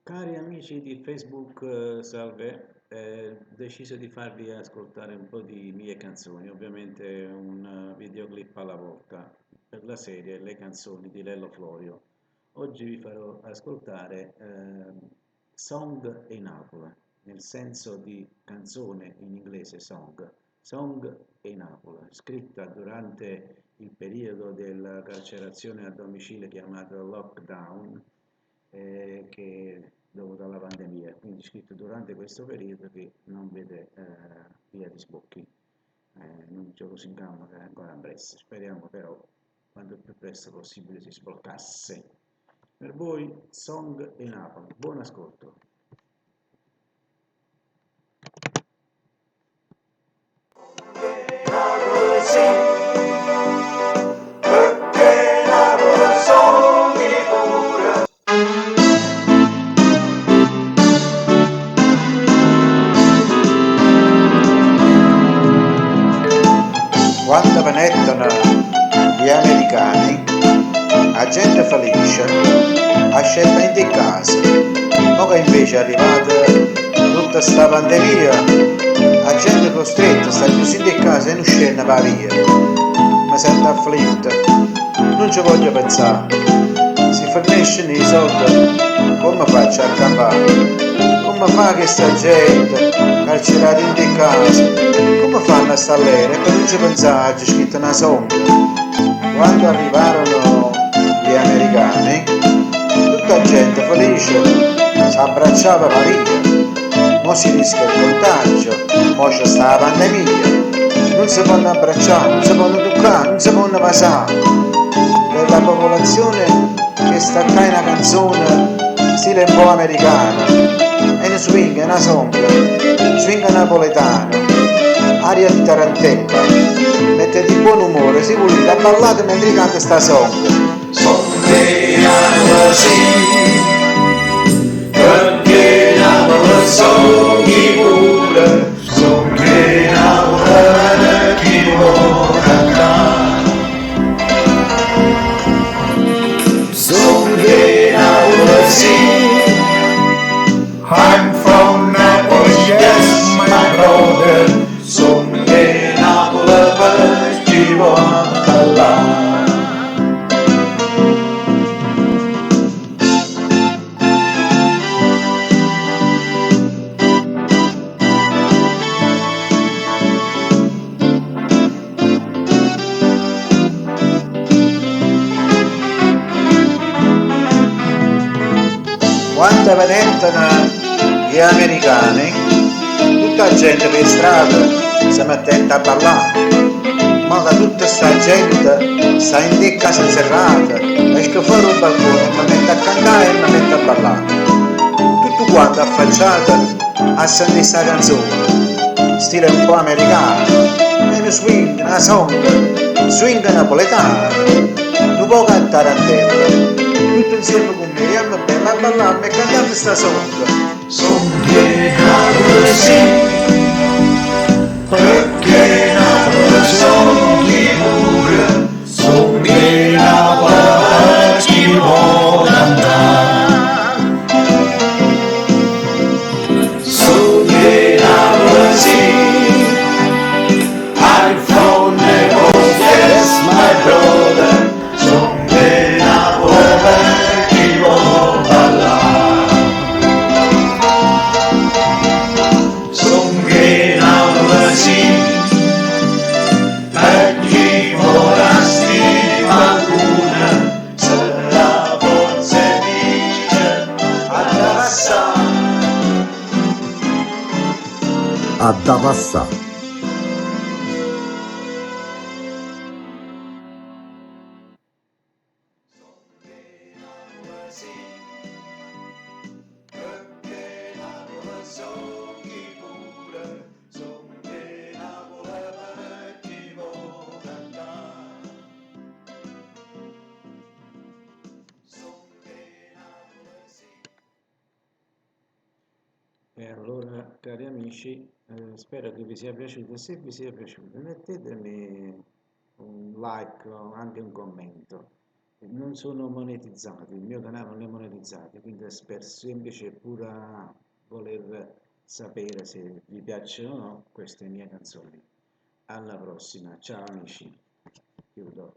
Cari amici di Facebook, salve, ho deciso di farvi ascoltare un po' di mie canzoni, ovviamente un videoclip alla volta, per la serie Le canzoni di Lello Florio. Oggi vi farò ascoltare Song in Apola, nel senso di canzone in inglese Song in Apola, scritta durante il periodo della carcerazione a domicilio chiamato lockdown, che dovuto alla pandemia, quindi scritto durante questo periodo che non vede via di sbocchi. Non gioco in campo che è ancora a Brescia, speriamo però quanto più presto possibile si sbloccasse. Per voi Song e Napoli, buon ascolto. Quando venettano gli americani, la gente felice a scelta in casa. Ma che invece è arrivata tutta sta pandemia, la gente costretta sta chiusa in casa e non scende va via. Mi sento afflitta, non ci voglio pensare. Si forniscono i soldi, come faccio a campare? Come fa che sta gente carcerata in casa? Come fanno a stare lì? E non ci pensare, c'è scritto una sonda. Quando arrivarono gli americani, tutta la gente felice si abbracciava via. Mo si rischia il contagio, mo c'è sta la pandemia. Non si possono abbracciare, non si possono toccare, non si possono passare. Per la popolazione che sta qua in una canzone stile un po' americano, e ne swing, una songa, swing napoletano, aria di tarantella, mette di buon umore, si volete a ballare mentre canta sta songa. Sonniamo così, prendiamo le sogni pure, sogniamo chi vuole cantare. Sogniamo così, I'm from Naples, yes my brother, sogniamo per chi vuole ballare. Quando venettano gli americani, tutta la gente per strada si metteva a ballare. Ma che tutta sta gente sta in casa serrata, esce fuori un balcone e mi mette a cantare e mi mette a ballare. Tutto quanto affacciato a sentire sta canzone, stile un po' americano, e uno swing, una songa, swing napoletano, non può cantare a terra, tutto insieme con me, e mi bella a ballare e cantare sta songa. Sogniamo così, perché Napoli sogni pure, sogniamo per chi vuole andare. Sogniamo così, I'm from Naples, yes my brother, sogniamo per chi vuole ballare. Da passà. E allora, cari amici, spero che vi sia piaciuto. Se vi sia piaciuto, mettetemi un like o anche un commento. non sono monetizzati, il mio canale non è monetizzato, quindi è per semplice e pura voler sapere se vi piacciono o no queste mie canzoni. Alla prossima, ciao amici, chiudo.